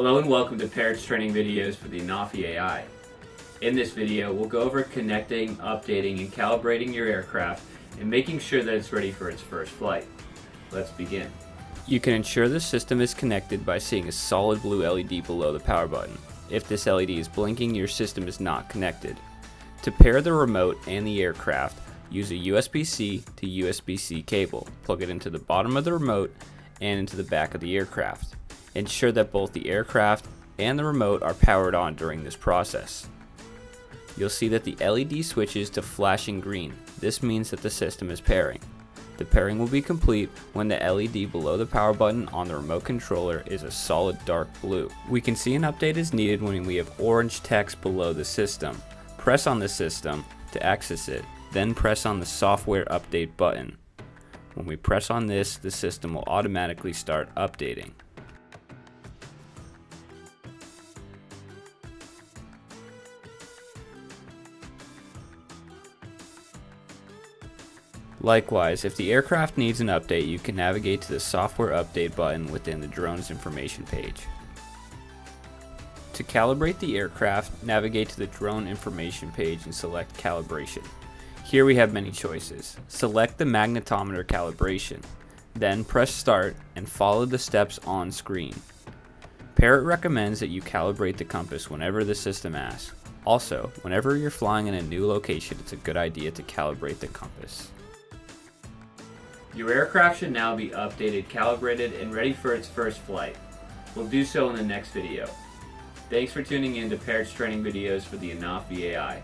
Hello and welcome to Parrot's training videos for the AnafiAi. In this video, we'll go over connecting, updating, and calibrating your aircraft and making sure that it's ready for its first flight. Let's begin. You can ensure the system is connected by seeing a solid blue LED below the power button. If this LED is blinking, your system is not connected. To pair the remote and the aircraft, use a USB-C to USB-C cable. Plug it into the bottom of the remote and into the back of the aircraft. Ensure that both the aircraft and the remote are powered on during this process. You'll see that the LED switches to flashing green. This means that the system is pairing. The pairing will be complete when the LED below the power button on the remote controller is a solid dark blue. We can see an update is needed when we have orange text below the system. Press on the system to access it, then press on the software update button. When we press on this, the system will automatically start updating. Likewise, if the aircraft needs an update, you can navigate to the software update button within the drone's information page. To calibrate the aircraft, navigate to the drone information page and select calibration. Here we have many choices. Select the magnetometer calibration, then press start and follow the steps on screen. Parrot recommends that you calibrate the compass whenever the system asks. Also, whenever you're flying in a new location, it's a good idea to calibrate the compass. Your aircraft should now be updated, calibrated, and ready for its first flight. We'll do so in the next video. Thanks for tuning in to Parrot's training videos for the AnafiAi.